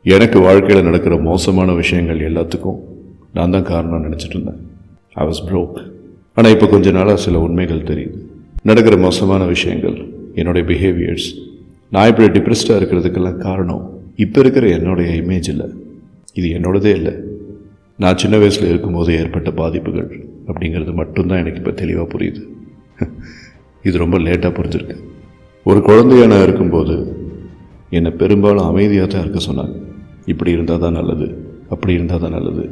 எனக்கு வாழ்க்கையில் நடக்கிற மோசமான விஷயங்கள் எல்லாத்துக்கும் நான் தான் காரணம் நினச்சிட்டு இருந்தேன். I was broke. ஆனால் இப்போ கொஞ்ச நாளாக சில உண்மைகள் தெரியுது. நடக்கிற மோசமான விஷயங்கள், என்னுடைய பிஹேவியர்ஸ், நான் இப்படி டிப்ரெஸ்டாக இருக்கிறதுக்கெல்லாம் காரணம் இப்போ இருக்கிற என்னுடைய இமேஜ் இல்லை, இது என்னோடதே இல்லை. நான் சின்ன வயசில் இருக்கும்போது ஏற்பட்ட பாதிப்புகள் அப்படிங்கிறது மட்டும்தான் எனக்கு இப்போ தெளிவாக புரியுது. இது ரொம்ப லேட்டாக புரிஞ்சிருக்கு. ஒரு குழந்தையாக நான் இருக்கும்போது என்னை பெரும்பாலும் அமைதியாக தான் இருக்க சொன்னாங்க. இப்படி இருந்தால் தான் நல்லது, அப்படி இருந்தால் தான் நல்லது,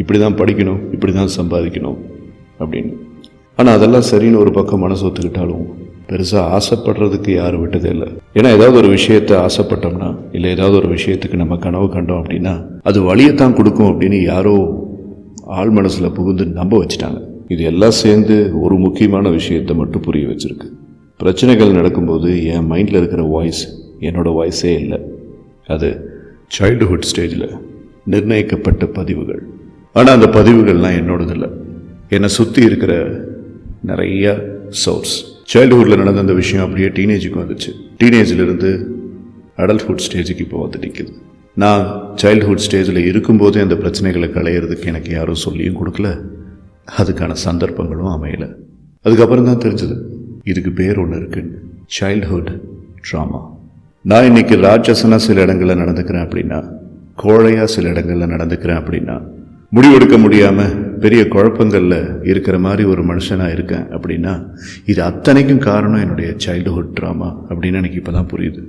இப்படி தான் படிக்கணும், இப்படி தான் சம்பாதிக்கணும் அப்படின்னு. ஆனால் அதெல்லாம் சரின்னு ஒரு பக்கம் மனசு ஒத்துக்கிட்டாலும் பெருசாக ஆசைப்படுறதுக்கு யாரும் விட்டதே இல்லை. ஏன்னா ஏதாவது ஒரு விஷயத்தை ஆசைப்பட்டோம்னா, இல்லை ஏதாவது ஒரு விஷயத்துக்கு நம்ம கனவு கண்டோம் அப்படின்னா அது வழியத்தான் கொடுக்கும் அப்படின்னு யாரோ ஆள் மனசில் புகுந்து நம்ப வச்சுட்டாங்க. இது எல்லாம் சேர்ந்து ஒரு முக்கியமான விஷயத்தை மட்டும் புரிய வச்சுருக்கு. பிரச்சனைகள் நடக்கும்போது என் மைண்டில் இருக்கிற வாய்ஸ் என்னோடய வாய்ஸே இல்லை. அது சைல்டுஹுட் ஸ்டேஜில் நிர்ணயிக்கப்பட்ட பதிவுகள். ஆனால் அந்த பதிவுகள்லாம் என்னோடதில்லை, என்னை சுற்றி இருக்கிற நிறைய சோர்ஸ். சைல்டுஹுட்டில் நடந்த அந்த விஷயம் அப்படியே டீனேஜுக்கு வந்துச்சு. டீனேஜிலிருந்து அடல்ட்ஹுட் ஸ்டேஜுக்கு இப்போ வந்து நிற்குது. நான் சைல்டுஹுட் ஸ்டேஜில் இருக்கும்போதே அந்த பிரச்சனைகளை களையிறதுக்கு எனக்கு யாரும் சொல்லியும் கொடுக்கல, அதுக்கான சந்தர்ப்பங்களும் அமையலை. அதுக்கப்புறம் தான் தெரிஞ்சது இதுக்கு பேர் ஒன்று இருக்குன்னு, சைல்டுஹுட் ட்ராமா. நான் இன்னைக்கு ராட்சசனா சில இடங்களில் நடந்துக்கிறேன் அப்படின்னா, கோழையாக சில இடங்களில் நடந்துக்கிறேன் அப்படின்னா, முடிவெடுக்க முடியாமல் பெரிய குழப்பங்களில் இருக்கிற மாதிரி ஒரு மனுஷனாக இருக்கேன் அப்படின்னா, இது அத்தனைக்கும் காரணம் என்னுடைய சைல்டுஹுட் ட்ராமா அப்படின்னு எனக்கு இப்போ தான் புரியுது.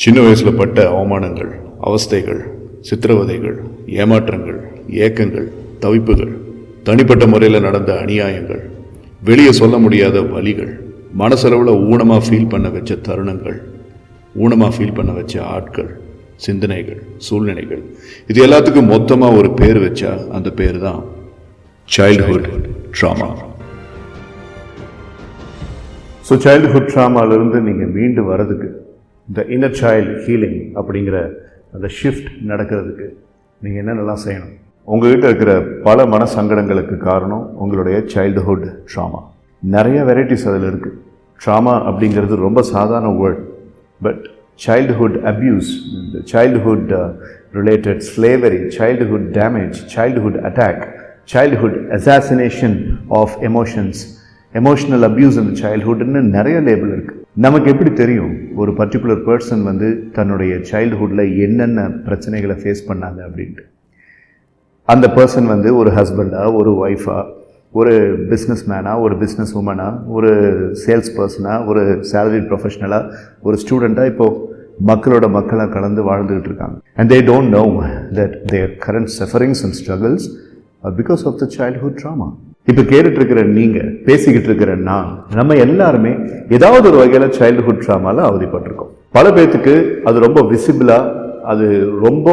சின்ன வயசில் பட்ட அவமானங்கள், அவஸ்தைகள், சித்திரவதைகள், ஏமாற்றங்கள், ஏக்கங்கள், தவிப்புகள், தனிப்பட்ட முறையில் நடந்த அநியாயங்கள், வெளியே சொல்ல முடியாத வலிகள், மனசளவில் ஊனமாக ஃபீல் பண்ண வச்ச தருணங்கள், ஊனமாக ஃபீல் பண்ண வச்ச ஆட்கள், சிந்தனைகள், சூழ்நிலைகள், இது எல்லாத்துக்கும் மொத்தமாக ஒரு பேர் வச்சா அந்த பேர் தான் சைல்டுஹுட் ட்ராமா. ஸோ சைல்டுஹுட் ட்ராமாவிலிருந்து நீங்கள் மீண்டு வர்றதுக்கு, இந்த இன்னர் சைல்டு ஹீலிங் அப்படிங்கிற அந்த ஷிஃப்ட் நடக்கிறதுக்கு நீங்கள் என்னென்னலாம் செய்யணும்? உங்கள்கிட்ட இருக்கிற பல மன சங்கடங்களுக்கு காரணம் உங்களுடைய சைல்டுஹுட் ட்ராமா. நிறைய வெரைட்டிஸ் அதில் இருக்குது. ட்ராமா அப்படிங்கிறது ரொம்ப சாதாரண word. But childhood abuse, childhood related slavery, childhood damage, childhood attack, childhood assassination of emotions, emotional abuse இந்த சைல்டுஹுட்னு நிறைய லேபிள் இருக்குது. நமக்கு எப்படி தெரியும் ஒரு பர்டிகுலர் பர்சன் வந்து தன்னுடைய சைல்டுஹுட்டில் என்னென்ன பிரச்சனைகளை ஃபேஸ் பண்ணாங்க அப்படின்ட்டு? அந்த பர்சன் வந்து ஒரு ஹஸ்பண்டா, ஒரு ஒய்ஃபா, ஒரு பிஸ்னஸ் மேனா, ஒரு பிஸ்னஸ் உமனா, ஒரு சேல்ஸ் பர்சனா, ஒரு சேலரிட் ப்ரொஃபஷனலாக, ஒரு ஸ்டூடெண்ட்டாக இப்போது மக்களாக கலந்து வாழ்ந்துகிட்டு இருக்காங்க. And they don't know that their current sufferings and struggles are because of the childhood trauma. இப்போ கேட்டுட்டு இருக்கிற நீங்கள், பேசிக்கிட்டு இருக்கிற நான், நம்ம எல்லாருமே ஏதாவது ஒரு வகையில் சைல்டுஹுட் ட்ராமாவில் அவதிப்பட்டிருக்கோம். பல பேர்த்துக்கு அது ரொம்ப விசிபிளாக, அது ரொம்ப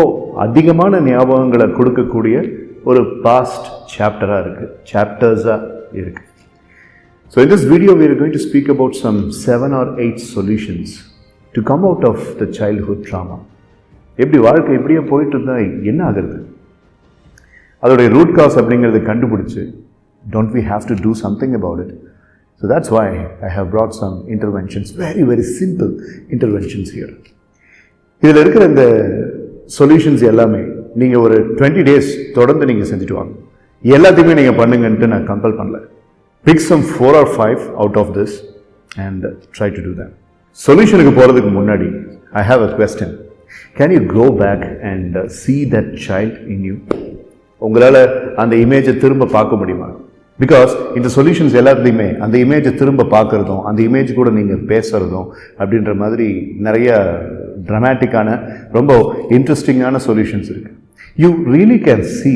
அதிகமான ஞாபகங்களை கொடுக்கக்கூடிய ஒரு பாஸ்ட் சாப்டராக இருக்குது, சாப்டர்ஸாக இருக்குது. So in this video we are going to speak about some 7 or 8 solutions to come out of the childhood trauma. எப்படி வாழ்க்கை இப்படியே போயிட்டு இருந்தால் என்ன ஆகுறது? அதோடைய ரூட் காஸ் அப்படிங்கிறத கண்டுபிடிச்சு, don't we have to do something about it? So that's why I have brought some interventions, very very simple interventions here. இதில் இருக்கிற இந்த சொல்யூஷன்ஸ் எல்லாமே நீங்கள் ஒரு 20 days தொடர்ந்து நீங்கள் செஞ்சுட்டு வாங்க. எல்லாத்தையுமே நீங்கள் பண்ணுங்கன்ட்டு நான் கம்பல் பண்ணல. Pick some 4 or 5 out of this and try to do that. சொல்யூஷனுக்கு போகிறதுக்கு முன்னாடி I have a question. Can you go back and see that child in you? உங்களால் அந்த இமேஜை திரும்ப பார்க்க முடியுமா? பிகாஸ் இந்த சொல்யூஷன்ஸ் எல்லாத்துலேயுமே அந்த இமேஜை திரும்ப பார்க்குறதும், அந்த இமேஜ் கூட நீங்கள் பேசுகிறதும் அப்படின்ற மாதிரி நிறைய ட்ராமேட்டிக்கான, ரொம்ப இன்ட்ரெஸ்டிங்கான சொல்யூஷன்ஸ் இருக்குது. You really can see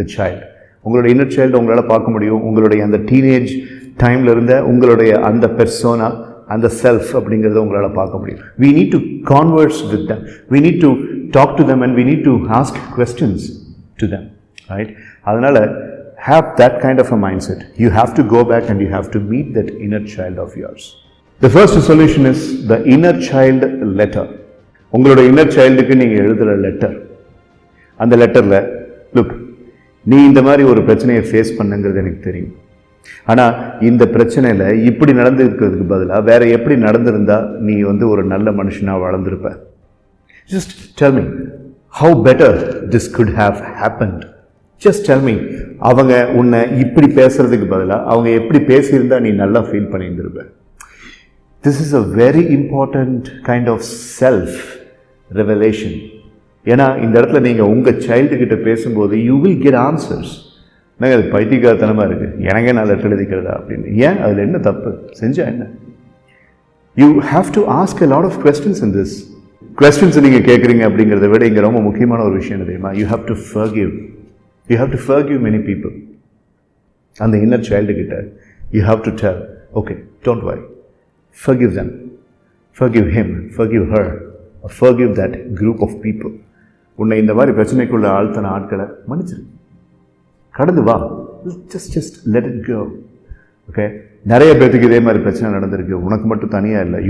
the child. உங்களுடைய இன்னர் சைல்டு உங்களால் பார்க்க முடியும். உங்களுடைய அந்த டீனேஜ் டைமில் இருந்த உங்களுடைய அந்த பெர்சோனா, அந்த செல்ஃப் அப்படிங்கிறத உங்களால் பார்க்க முடியும். we need to converse with them, we need to talk to them and we need to ask questions to them, right? அதனால் have that kind of a mindset. You have to go back and you have to meet that inner child of yours. The first solution is the inner child letter. உங்களோட inner சைல்டுக்கு நீங்கள் எழுதுகிற letter. அந்த லெட்டரில், look, நீ இந்த மாதிரி ஒரு பிரச்சனையை ஃபேஸ் பண்ணுங்கிறது எனக்கு தெரியும். ஆனால் இந்த பிரச்சனையில் இப்படி நடந்துருக்கிறதுக்கு பதிலாக வேற எப்படி நடந்திருந்தா நீ வந்து ஒரு நல்ல மனுஷனாக வளர்ந்துருப்ப? Just tell me, how better this could have happened. Just tell me, அவங்க உன்னை இப்படி பேசுறதுக்கு பதிலாக அவங்க எப்படி பேசியிருந்தா நீ நல்லா feel பண்ணியிருந்திருப்ப. This is a very important kind of self revelation. ஏன்னா இந்த இடத்துல நீங்கள் உங்கள் சைல்டுகிட்ட பேசும்போது you will get answers. அது பைத்தியக்காரத்தனமாக இருக்குது, எனக்கே நான் லெட்டர் எழுதிக்கிறதா அப்படின்னு. ஏன், அதில் என்ன தப்பு செஞ்சா என்ன? You have to ask a lot of questions in this. Questions நீங்கள் கேட்குறீங்க அப்படிங்கிறத விட இங்கே ரொம்ப முக்கியமான ஒரு விஷயம் தெரியுமா? You have to forgive. You have to forgive many people. அந்த inner child கிட்ட you have to tell, okay, don't worry. Forgive them. Forgive him. Forgive her. Or forgive that group of people. உன்னை இந்த மாதிரி பிரச்சனைக்குள்ள ஆழ்த்தன ஆட்களை மன்னிச்சிரு, கடந்து வா. Just let it go. Okay? நிறைய பேருக்கு இதே மாதிரி பிரச்சனை நடந்திருக்கு, உனக்கு மட்டும் தனியாக இல்லை.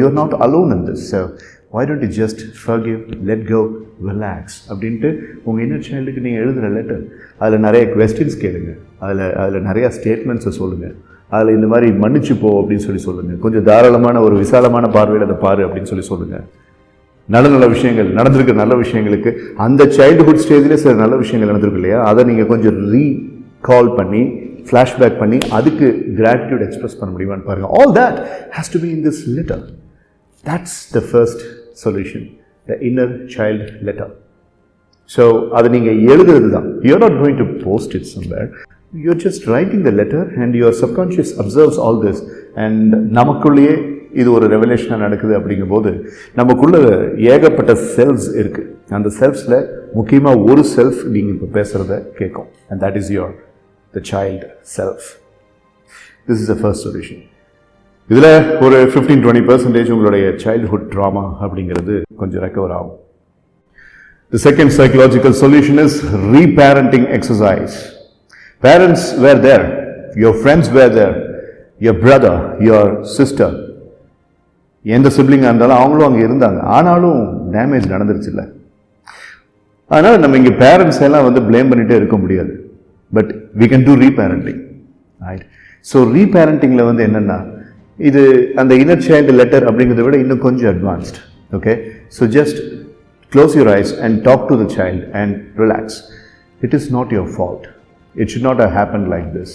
You are not alone in this. So why don't you just forgive, let go, relax அப்படின்ட்டு உங்கள் இன்னர் சைல்டுக்கு நீங்கள் எழுதுகிற லெட்டர், அதில் நிறைய கொஸ்டின்ஸ் கேளுங்க, அதில் நிறையா ஸ்டேட்மெண்ட்ஸை சொல்லுங்கள், அதில் இந்த மாதிரி மன்னிச்சு போ அப்படின்னு சொல்லுங்கள், கொஞ்சம் தாராளமான ஒரு விசாலமான பார்வையில் அதை பாரு அப்படின்னு சொல்லுங்கள். நல்ல விஷயங்கள் நடந்திருக்கு, நல்ல விஷயங்களுக்கு அந்த சைல்டுஹுட் ஸ்டேஜ்லேயே சில நல்ல விஷயங்கள் நடந்திருக்கு இல்லையா, அதை நீங்கள் கொஞ்சம் ரீகால் பண்ணி ஃப்ளாஷ்பேக் பண்ணி அதுக்கு கிராட்டிடியூட் எக்ஸ்பிரஸ் பண்ண முடியுமான்னு பாருங்கள். All that has to be in this letter. That's the first solution, the inner child letter. So அது நீங்கள் எழுதுறது தான். You're not going to post it somewhere. You're just writing the letter and your subconscious observes all this. And நமக்குள்ளேயே இது ஒரு ரெவலேஷனாக நடக்குது அப்படிங்கும்போது நமக்குள்ள ஏகப்பட்ட செல்ஃப்ஸ் இருக்குது. அந்த செல்ஃப்ஸில் முக்கியமாக ஒரு செல்ஃப் நீங்கள் இப்போ பேசுகிறத கேட்கும். And that is the child self. This is the first solution. இதில் ஒரு 15-20% உங்களுடைய சைல்ட்ஹுட் ட்ராமா அப்படிங்கிறது கொஞ்சம் ரெக்கவர் ஆகும். The second psychological solution is reparenting exercise. Parents were there, your friends were there, your brother, your sister, எந்த சிப்ளிங்காக இருந்தாலும் அவங்களும் அங்கே இருந்தாங்க. ஆனாலும் டேமேஜ் நடந்துருச்சு இல்லை. அதனால் நம்ம இங்கே பேரண்ட்ஸ் எல்லாம் வந்து ப்ளேம் பண்ணிகிட்டே இருக்க முடியாது. But we can do reparenting, right? So ரீபேரண்டிங்கில் வந்து என்னென்னா, இது அந்த இன்னர் சைல்டு லெட்டர் அப்படிங்கிறத விட இன்னும் கொஞ்சம் advanced. Okay, so just close your eyes and talk to the child and relax. It is not your fault. It should not have happen like this.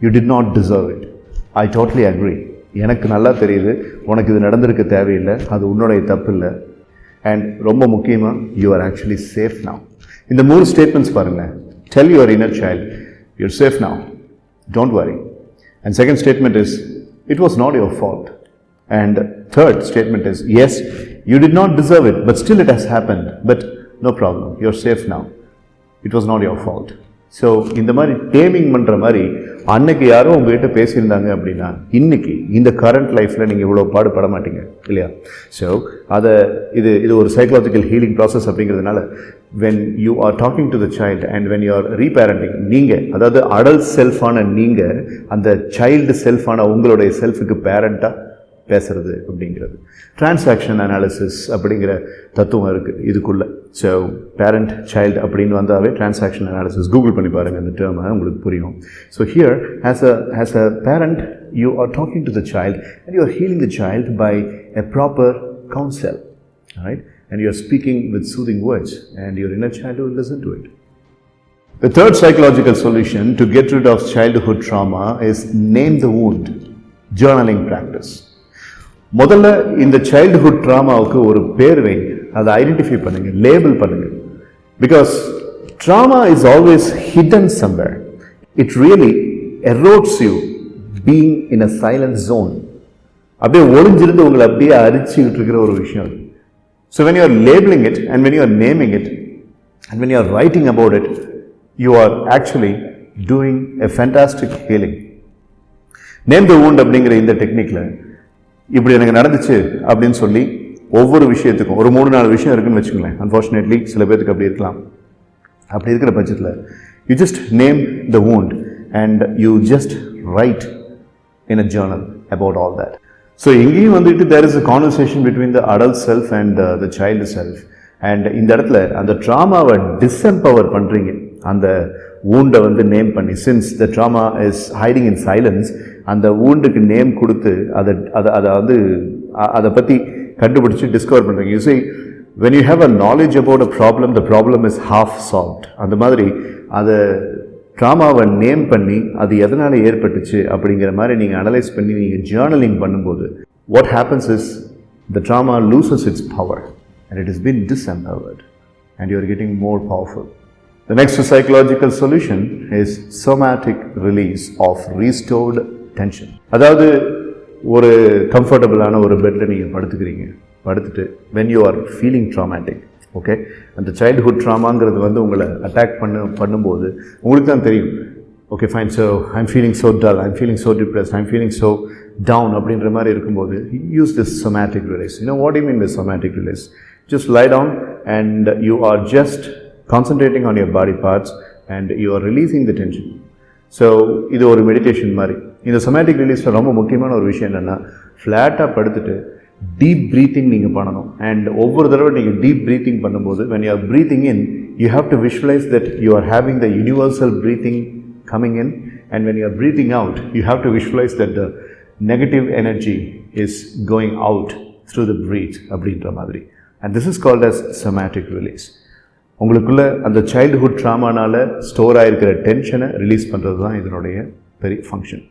You did not deserve it. I totally agree. எனக்கு நல்லா தெரியுது உனக்கு இது நடந்திருக்க தேவையில்லை, அது உன்னுடைய தப்பு இல்லை. அண்ட் ரொம்ப முக்கியமாக you are actually safe now. இந்த 3 ஸ்டேட்மெண்ட்ஸ் பாருங்கள். Tell your inner child you're safe now, don't worry. And second statement is it was not your fault. And third statement is, yes, you did not deserve it, but still it has happened. But no problem, you're safe now. It was not your fault. So இந்த மாதிரி taming பண்ணுற மாதிரி அன்னைக்கு யாரோ உங்ககிட்ட பேசியிருந்தாங்க அப்படின்னா இன்னைக்கு இந்த கரண்ட் லைஃப்பில் நீங்கள் இவ்வளோ பாடுபட மாட்டீங்க இல்லையா? ஸோ இது ஒரு சைக்கலாஜிக்கல் ஹீலிங் ப்ராசஸ் அப்படிங்கிறதுனால when you are talking to the child and when you are reparenting, நீங்கள் அதாவது அடல்ட் செல்ஃபான நீங்கள் அந்த சைல்டு செல்ஃபான உங்களுடைய செல்ஃபுக்கு பேரண்ட்டாக பேசுறது அப்படிங்கிறது. டிரான்சாக்ஷன் அனாலிசிஸ் அப்படிங்கிற தத்துவம் இருக்குது இதுக்குள்ளே. ஸோ பேரண்ட் சைல்டு அப்படின்னு வந்தாவே டிரான்சாக்ஷன் அனாலிசிஸ் கூகுள் பண்ணி பாருங்கள், அந்த டேர்மை உங்களுக்கு புரியும். So here as a parent you are talking to the child and you are healing the child by a proper counsel, right? And you are speaking with soothing words and your inner child will listen to it. The third psychological solution to get rid of childhood trauma is name the wound. Journaling practice. முதல்ல இந்த childhood ட்ராமாவுக்கு ஒரு பேர் வைங்க, அதை identify பண்ணுங்க, label பண்ணுங்க. Because trauma is always hidden somewhere. It really erodes you being in a silent zone. அப்படியே ஒளிஞ்சிருந்து உங்களை அப்படியே அரிச்சுக்கிட்டு இருக்கிற ஒரு விஷயம் அது. So when you are labeling it and when you are naming it and when you are writing about it, you are actually doing a fantastic healing. Name the wound அப்படிங்கிற இந்த டெக்னிக்கில் இப்படி எனக்கு நடந்துச்சு அப்படின்னு சொல்லி ஒவ்வொரு விஷயத்துக்கும் ஒரு 3-4 விஷயம் இருக்குன்னு வச்சுங்களேன். அன்ஃபார்ச்சுனேட்லி சில பேருக்கு அப்படி இருக்கலாம். அப்படி இருக்கிற பட்சத்தில் you just name the wound and you just write in a journal about all that. So எங்கேயும் வந்துட்டு there is a conversation between the adult self and the child self. And இந்த இடத்துல அந்த ட்ராமாவை டிஸ்எம்பவர் பண்ணுறீங்க. அந்த wound வந்து நேம் பண்ணி, since the drama is hiding in silence, அந்த woundக்கு நேம் கொடுத்து அதை வந்து அதை பற்றி கண்டுபிடிச்சி டிஸ்கவர் பண்ணுறீங்க. You see, when you have a knowledge about a problem, the problem is half solved. அந்த மாதிரி அதை ட்ராமாவை நேம் பண்ணி அது எதனால் ஏற்பட்டுச்சு அப்படிங்கிற மாதிரி நீங்கள் அனலைஸ் பண்ணி நீங்கள் ஜேர்னலிங் பண்ணும்போது what happens is the trauma loses its power and it has been disempowered and you are getting more powerful. The next psychological solution is somatic release of restored tension. அதாவது ஒரு கம்ஃபர்டபுளான ஒரு பெட்டில் நீங்கள் படுத்துட்டு when you are feeling traumatic, okay, அந்த childhood ட்ராமாங்கிறது வந்து உங்களை அட்டாக் பண்ணும்போது உங்களுக்கு தான் தெரியும், okay fine, so I'm feeling so dull, I'm feeling so depressed, I'm feeling so down அப்படின்ற மாதிரி இருக்கும்போது use this somatic release. You know what do you mean by somatic release? Just lie down and you are just concentrating on your body parts and you are releasing the tension. So இது ஒரு meditation மாதிரி. இந்த somatic releaseல ரொம்ப முக்கியமான ஒரு விஷயம் என்னென்னா, ஃப்ளாட்டாக படுத்துட்டு டீப் ப்ரீத்திங் நீங்கள் பண்ணணும். அண்ட் ஒவ்வொரு தடவை நீங்கள் டீப் ப்ரீத்திங் பண்ணும்போது when you are breathing in, you have to visualize that you are having the universal breathing coming in, and when you are breathing out, you have to visualize that the negative energy is going out through the breath அப்படின்ற மாதிரி. And this is called as somatic release. உங்களுக்குள்ள அந்த childhood ட்ராமானால store ஆகிருக்கிற டென்ஷனை release பண்ணுறது தான் இதனுடைய பெரிய function.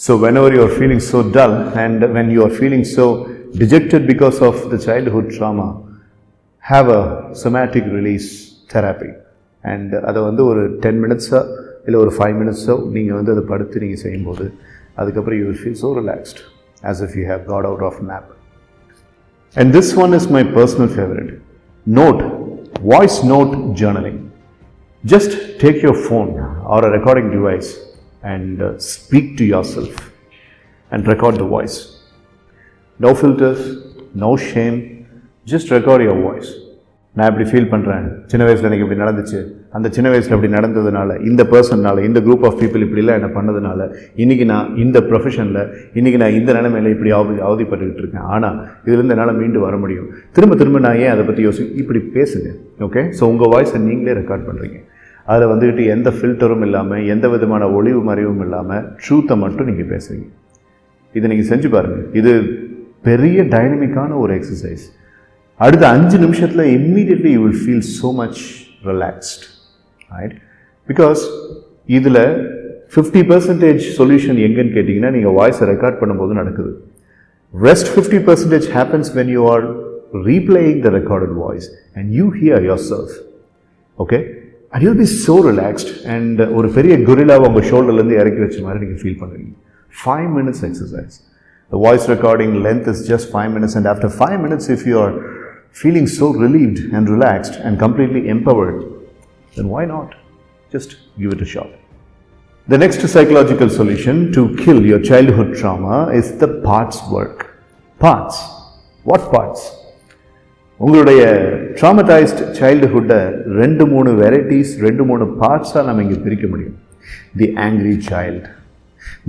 So whenever you are feeling so dull and when you are feeling so dejected because of the childhood trauma, have a somatic release therapy. And அதை வந்து ஒரு 10 minutes-ஓ இல்லை ஒரு 5 minutes-ஓ நீங்கள் வந்து அதை படுத்து நீங்கள் செய்யும்போது அதுக்கப்புறம் you will feel so relaxed as if you have got out of nap. And this one is my personal favorite. Note, voice note journaling. Just take your phone or a recording device and speak to yourself and record the voice. No filters, no shame, just record your voice. நான் இப்படி feel பண்ணுறேன், சின்ன வயசில் எனக்கு இப்படி நடந்துச்சு, அந்த சின்ன வயசில் அப்படி நடந்ததுனால, இந்த பர்சன்னால, இந்த குரூப் ஆஃப் பீப்புள் இப்படிலாம் என்ன பண்ணதுனால, இன்றைக்கி நான் இந்த ப்ரொஃபஷனில், இன்றைக்கி நான் இந்த நிலைமையில் இப்படி அவதிப்பட்டுக்கிட்டு இருக்கேன், ஆனால் இதுலேருந்து என்னால் மீண்டு வர முடியும். திரும்ப நான் ஏன் அதை பற்றி இப்படி பேசுங்க. ஓகே, ஸோ உங்கள் வாய்ஸை நீங்களே ரெக்கார்ட் பண்ணுறீங்க. அதில் வந்துக்கிட்டு எந்த ஃபில்டரும் இல்லாமல், எந்த விதமான ஒளிவு மறைவும் இல்லாமல் ட்ரூத்தை மட்டும் நீங்கள் பேசுகிறீங்க. இதை நீங்கள் செஞ்சு பாருங்கள். இது பெரிய டைனமிக்கான ஒரு எக்ஸசைஸ். அடுத்த 5 நிமிஷத்தில் immediately you will feel so much relaxed, right? Because இதில் 50% சொல்யூஷன் எங்கன்னு கேட்டிங்கன்னா, நீங்கள் வாய்ஸை ரெக்கார்ட் பண்ணும்போது நடக்குது. Rest 50% happens when you are replaying the recorded voice and you hear yourself, okay? And you'll be so relaxed and ஒரு பெரிய கொரில்லாவை உங்கள் ஷோல்டர்லேருந்து இறக்கி வச்ச மாதிரி நீங்கள் ஃபீல் பண்ணுவீங்க. 5 minutes exercise. The voice recording length is just 5 minutes, and after 5 minutes, if you are feeling so relieved and relaxed and completely empowered, then why not? Just give it a shot. The next psychological solution to kill your childhood trauma is the parts work. Parts. What parts? உங்களுடைய traumatized childhood-ஐ 2-3 varieties, 2-3 பார்ட்ஸாக நம்ம இங்கே பிரிக்க முடியும். The angry child,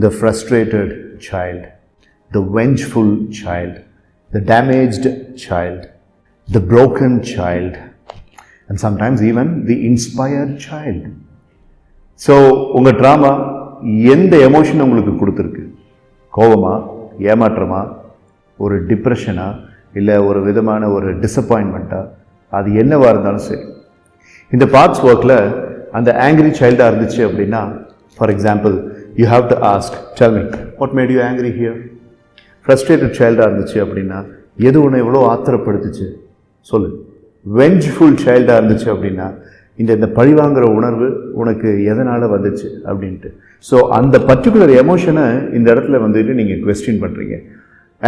the frustrated child, the vengeful child, the damaged child, the broken child, and sometimes even the inspired child. So, உங்கள் drama எந்த emotion உங்களுக்கு கொடுத்துருக்கு? கோபமா, ஏமாற்றமா, ஒரு டிப்ரெஷனா, இல்லை ஒரு விதமான ஒரு டிசப்பாயின்மெண்ட்டா, அது என்னவாக இருந்தாலும் சரி. இந்த பார்ட்ஸ் ஒர்க்கில் அந்த ஆங்கிரி சைல்டாக இருந்துச்சு அப்படின்னா, for example, you have to ask, tell me, what made you angry here? Frustrated child-ஆக இருந்துச்சு அப்படின்னா, எது உன்னை எவ்வளோ ஆத்திரப்படுத்துச்சு சொல்லு. வெஞ்ச்ஃபுல் சைல்டாக இருந்துச்சு அப்படின்னா, இந்த பழிவாங்கிற உணர்வு உனக்கு எதனால் வந்துச்சு அப்படின்ட்டு. ஸோ அந்த பர்டிகுலர் எமோஷனை இந்த இடத்துல வந்துட்டு நீங்கள் கொஸ்டின் பண்ணுறீங்க.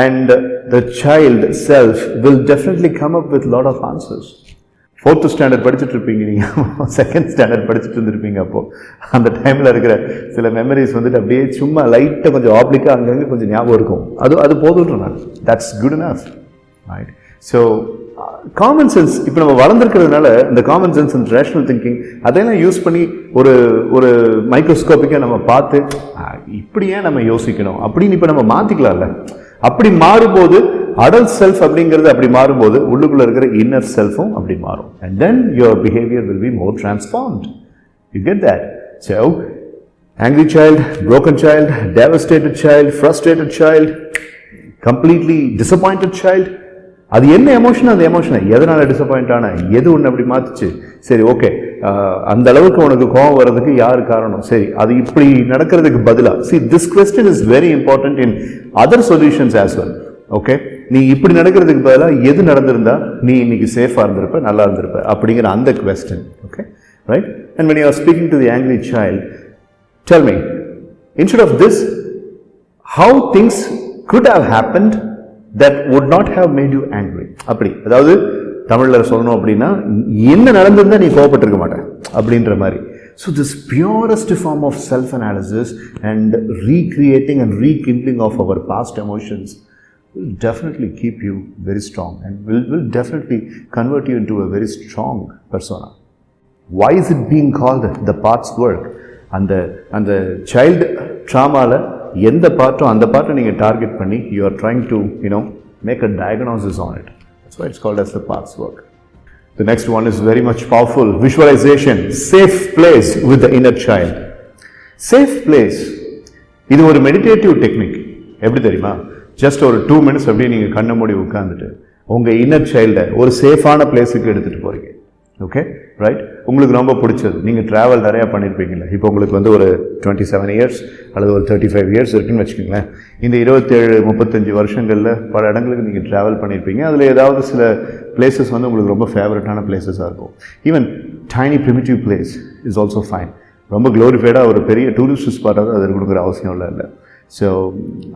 And the child self will definitely come up with lot of answers. 4th standard படிச்சுட்டு இருப்பீங்க, நீங்கள் 2nd ஸ்டாண்டர்ட் படிச்சுட்டு இருந்திருப்பீங்க. அப்போது அந்த டைமில் இருக்கிற சில மெமரிஸ் வந்துட்டு அப்படியே சும்மா லைட்டாக கொஞ்சம் ஆப்ளிக்காக அங்கங்கே கொஞ்சம் ஞாபகம் இருக்கும். அது போதுன்றேன் நான். That's good enough, right? So common sense இப்போ நம்ம வளர்ந்துருக்கிறதுனால இந்த common sense and rational thinking அதையெல்லாம் யூஸ் பண்ணி ஒரு மைக்ரோஸ்கோப்பிக்காக நம்ம பார்த்து இப்படியே நம்ம யோசிக்கணும் அப்படின்னு இப்போ நம்ம மாற்றிக்கலாம்ல. அப்படி மாறும்போது அடல்ட் செல்ஃப் அப்படிங்கிறது அப்படி மாறும்போது உள்ளுக்குள்ள இருக்கிற இன்னர் செல்ஃபும் அப்படி மாறும். And then your behaviour will be more transformed. You get that? So angry child, broken child, devastated child, frustrated child, completely disappointed child, அது என்ன எமோஷன், அந்த எமோஷனை எதனால் டிசப்பாயிண்ட் ஆன, எது ஒன்று அப்படி மாற்றுச்சு, சரி ஓகே அந்த அளவுக்கு உனக்கு கோபம் வர்றதுக்கு யார் காரணம், சரி அது இப்படி நடக்கிறதுக்கு பதிலாக see this question is very important in other solutions as well. Okay, நீ இப்படி நடக்கிறதுக்கு பதிலாக எது நடந்திருந்தா நீ இன்னைக்கு சேஃபாக இருந்திருப்ப, நல்லா இருந்திருப்ப அப்படிங்கிற அந்த question. Okay, right. And when you are speaking to the angry child, tell me, instead of this, how things could have happened that would not have made you angry. அப்படி, அதாவது தமிழில் சொல்லணும் அப்படின்னா என்ன நடந்திருந்தா நீ கோபப்பட்டிருக்க மாட்டேன் அப்படின்ற மாதிரி. So this purest form of self-analysis and recreating and rekindling of our past emotions will definitely keep you very strong and will definitely convert you into a very strong persona. Why is it being called the parts work? அந்த child trauma-ல எந்த பார்ட்டோ அந்த பார்ட்டை நீங்கள் target பண்ணி you are trying to make a diagnosis on it. That's why it's called as the parts work. The next one is very much powerful. Visualization, safe place with the inner child. Safe place, இது ஒரு meditative technique. எப்படி தெரியுமா, just ஒரு 2 minutes அப்படியே நீங்கள் கண்ணை மூடி உட்காந்துட்டு உங்கள் இன்னர் சைல்டை ஒரு சேஃபான பிளேஸுக்கு எடுத்துகிட்டு போகிறீங்க. Okay, right. உங்களுக்கு ரொம்ப பிடிச்சது, நீங்கள் ட்ராவல் நிறையா பண்ணியிருப்பீங்களா, இப்போ உங்களுக்கு வந்து ஒரு 27 years அல்லது ஒரு 35 years இருக்குன்னு வச்சுக்கோங்களேன். இந்த 27-35 வருஷங்களில் பல இடங்களுக்கு நீங்கள் ட்ராவல் பண்ணியிருப்பீங்க. அதில் ஏதாவது சில பிளேசஸ் வந்து உங்களுக்கு ரொம்ப ஃபேவரட்டான பிளேசஸாக இருக்கும். Even tiny primitive place is also fine. ரொம்ப க்ளோரிஃபைடாக ஒரு பெரிய டூரிஸ்ட் ஸ்பாட்டாக அது கொடுக்குற அவசியம் இல்லை. ஸோ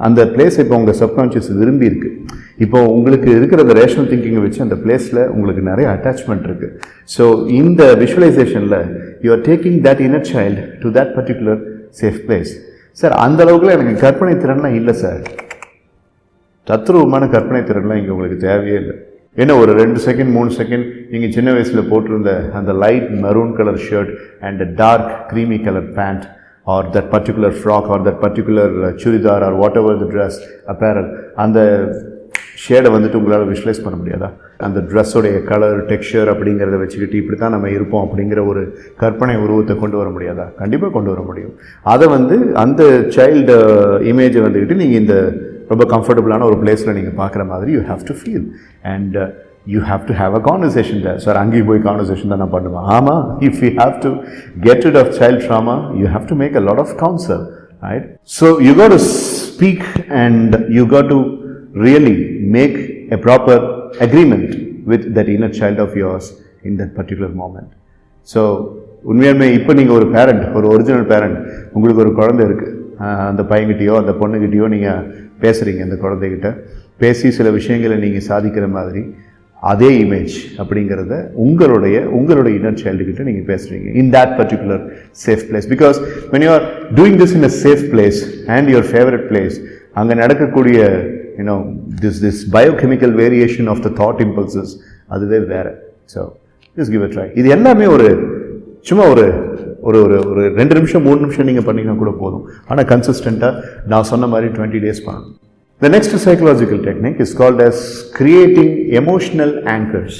அந்த பிளேஸ் இப்போ உங்கள் சப்கான்ஷியஸ் விரும்பி இருக்குது. இப்போ உங்களுக்கு இருக்கிற அந்த ரேஷனல் திங்கிங்கை வச்சு அந்த பிளேஸில் உங்களுக்கு நிறைய அட்டாச்மெண்ட் இருக்குது. ஸோ இந்த விஷுவலைசேஷனில் you are taking that inner child to that particular safe place. Sir அந்த அளவுக்குலாம் எனக்கு கற்பனை திறன்லாம் இல்லை சார். தத்ரூபமான கற்பனை திறன்லாம் இங்கே உங்களுக்கு தேவையே இல்லை. ஏன்னா ஒரு 2 செகண்ட் 3 செகண்ட் நீங்கள் சின்ன வயசில் போட்டிருந்த அந்த light maroon colour shirt and dark creamy colour pant or that particular frock or that particular churidar or whatever the dress apparel, அந்த ஷேடை வந்துட்டு உங்களால் விஷுவலைஸ் பண்ண முடியாதா? அந்த ட்ரெஸ்ஸோடைய கலர் டெக்ஸ்சர் அப்படிங்கிறத வச்சுக்கிட்டு இப்படி தான் நம்ம இருப்போம் அப்படிங்கிற ஒரு கற்பனை உருவத்தை கொண்டு வர முடியாதா? கண்டிப்பாக கொண்டு வர முடியும். அதை வந்து அந்த சைல்டு இமேஜை வந்துக்கிட்டு நீங்கள் இந்த ரொம்ப கம்ஃபர்டபுளான ஒரு பிளேஸில் நீங்கள் பார்க்குற மாதிரி you have to feel and you have to have a conversation there. Sir, angi boy conversation தான் நான் பண்ணுவேன். ஆமாம், if you have to get rid of child trauma, you have to make a lot of counsel, right? So you got to speak and you got to really make a proper agreement with that inner child of yours in that particular moment. So உண்மையாலுமே இப்போ நீங்கள் ஒரு parent, ஒரு original parent, உங்களுக்கு ஒரு குழந்தை இருக்குது, அந்த பையன்கிட்டயோ அந்த பொண்ணுக்கிட்டேயோ நீங்கள் பேசுகிறீங்க. அந்த குழந்தைகிட்ட பேசி சில விஷயங்களை நீங்கள் சாதிக்கிற மாதிரி அதே இமேஜ் அப்படிங்கிறத உங்களுடைய இன்னர் சைல்டுகிட்ட நீங்கள் பேசுகிறீங்க in that particular safe place. Because when you are doing this in a safe place and your favorite place, அங்கே நடக்கக்கூடிய this biochemical variation of the thought impulses, அதுவே வேறு. So just give a try. இது எல்லாமே சும்மா ஒரு 2 நிமிஷம் 3 நிமிஷம் நீங்கள் பண்ணிங்கன்னா கூட போதும். ஆனால் கன்சிஸ்டண்ட்டாக நான் சொன்ன மாதிரி 20 days பண்ணணும். The next psychological technique is called as creating emotional anchors.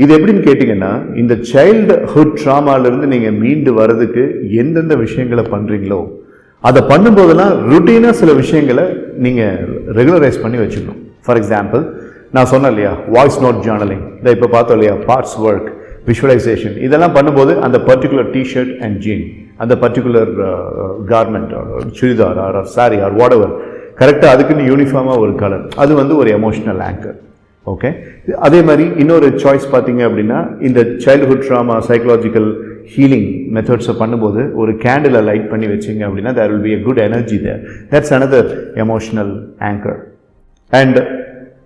இது எப்படின்னு கேட்டிங்கன்னா, இந்த சைல்டுஹுட் ட்ராமாவிலிருந்து நீங்கள் மீண்டு வர்றதுக்கு எந்தெந்த விஷயங்களை பண்ணுறீங்களோ அதை பண்ணும்போதெல்லாம் ருட்டீனாக சில விஷயங்களை நீங்கள் ரெகுலரைஸ் பண்ணி வச்சுக்கணும். ஃபார் எக்ஸாம்பிள், நான் சொன்னேன் இல்லையா, வாய்ஸ் நோட் ஜேர்னலிங், இதை இப்போ பார்த்தோம் இல்லையா, பார்ட்ஸ் ஒர்க், விஷுவலைசேஷன், இதெல்லாம் பண்ணும்போது அந்த பர்டிகுலர் டிஷர்ட் அண்ட் ஜீன், அந்த particular garment, churidar or sari or whatever, கரெக்டாக அதுக்குன்னு யூனிஃபார்மாக ஒரு கலர், அது வந்து ஒரு எமோஷ்னல் ஆங்கர். ஓகே, அதே மாதிரி இன்னொரு சாய்ஸ் பார்த்தீங்க அப்படின்னா, இந்த சைல்டுஹுட் ட்ராமா சைக்கலாஜிக்கல் ஹீலிங் மெத்தட்ஸை பண்ணும்போது ஒரு கேண்டிலை லைட் பண்ணி வச்சிங்க அப்படின்னா there will be a good energy there. That's another emotional anchor. And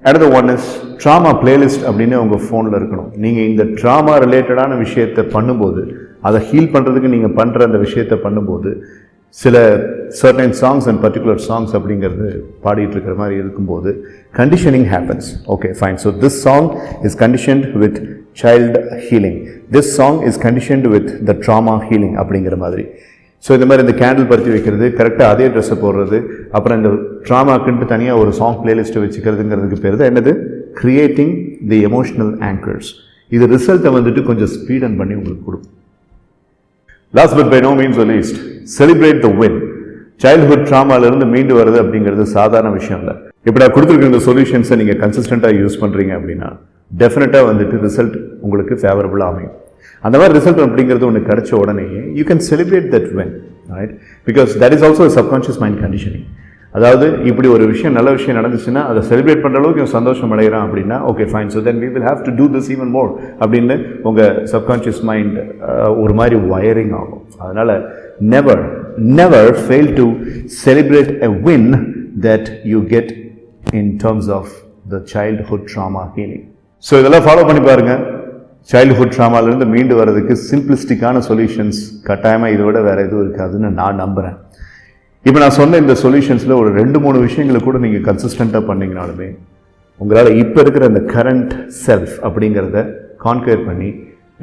another one is trauma playlist அப்படின்னு உங்கள் ஃபோனில் இருக்கணும். நீங்கள் இந்த ட்ராமா ரிலேட்டடான விஷயத்தை பண்ணும்போது, அதை ஹீல் பண்ணுறதுக்கு நீங்கள் பண்ணுற அந்த விஷயத்தை பண்ணும்போது சில certain songs and particular songs அப்படிங்கிறது பாடிட்டு இருக்கிற மாதிரி இருக்கும்போது conditioning happens. Okay, fine. So this song is conditioned with child healing. This song is conditioned with the trauma healing அப்படிங்கிற மாதிரி. ஸோ இந்த மாதிரி இந்த கேண்டில் பருத்தி வைக்கிறது, கரெக்டாக அதே ட்ரெஸ்ஸை போடுறது, அப்புறம் இந்த ட்ராமாக்குன்ட்டு தனியாக ஒரு சாங் பிளேலிஸ்ட்டை வச்சுக்கிறதுங்கிறதுக்கு பேர் தான் என்னது, கிரியேட்டிங் தி எமோஷ்னல் ஆங்கர்ஸ். இது ரிசல்ட்டை வந்துட்டு கொஞ்சம் ஸ்பீடன் பண்ணி உங்களுக்கு கொடுக்கும். Last but by no means the least, celebrate the win. Childhood ட்ராமாவிலிருந்து மீண்டு வருது அப்படிங்கிறது சாதாரண விஷயம் இல்லை. இப்போ நான் கொடுத்துருக்க இந்த சொல்யூஷன்ஸை நீங்கள் கன்சிஸ்டண்ட்டாக யூஸ் பண்ணுறீங்க அப்படின்னா டெஃபினட்டாக வந்துட்டு ரிசல்ட் உங்களுக்கு ஃபேவரபுளாக அமையும். அந்த மாதிரி ரிசல்ட் அப்படிங்கிறது ஒன்று கிடைச்ச உடனேயே you can celebrate that when, right? Because that is also subconscious mind conditioning. அதாவது இப்படி ஒரு விஷயம், நல்ல விஷயம் நடந்துச்சுன்னா அதை செலிப்ரேட் பண்ணுற அளவுக்கு இவன் சந்தோஷம் அடைகிறான் அப்படின்னா okay fine, so then we will have to do this even more அப்படின்னு உங்கள் சப்கான்ஷியஸ் மைண்ட் ஒரு மாதிரி வயரிங் ஆகும். அதனால் never fail to celebrate a win that you get in terms of the childhood trauma healing. So இதெல்லாம் follow பண்ணி பாருங்கள். Childhood ட்ராமாலேருந்து மீண்டு வர்றதுக்கு சிம்பிளிஸ்டிக்கான சொல்யூஷன்ஸ் கட்டாயமாக இதை விட வேறு எதுவும் இருக்காதுன்னு நான் நம்புகிறேன். இப்போ நான் சொன்ன இந்த சொல்யூஷன்ஸில் ஒரு 2-3 விஷயங்களை கூட நீங்கள் கன்சிஸ்டண்ட்டாக பண்ணிங்கனாலுமே உங்களால் இப்போ இருக்கிற அந்த கரண்ட் செல்ஃப் அப்படிங்கிறத கான்கேர் பண்ணி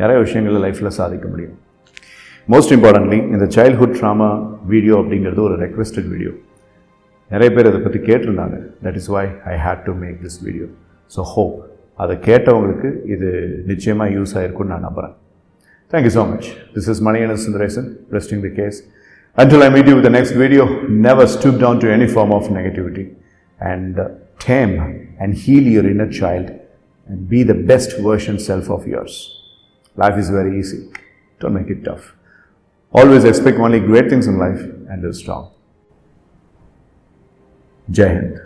நிறைய விஷயங்களை லைஃப்பில் சாதிக்க முடியும். மோஸ்ட் இம்பார்ட்டன்ட்லி இந்த சைல்ட்ஹுட் ட்ராமா வீடியோ அப்படிங்கிறது ஒரு ரெக்வெஸ்டட் வீடியோ. நிறைய பேர் அதை பற்றி கேட்டிருந்தாங்க. That is why I had to make this video. So hope அதை கேட்டவங்களுக்கு இது நிச்சயமாக யூஸ் ஆகிருக்குன்னு நான் நம்புகிறேன். Thank you so much. This is Manikandan Sundaresan, resting the case. Until I meet you with the next video, never stoop down to any form of negativity and tame and heal your inner child and be the best version self of yours. Life is very easy. Don't make it tough. Always expect only great things in life and live strong. Jai Hind.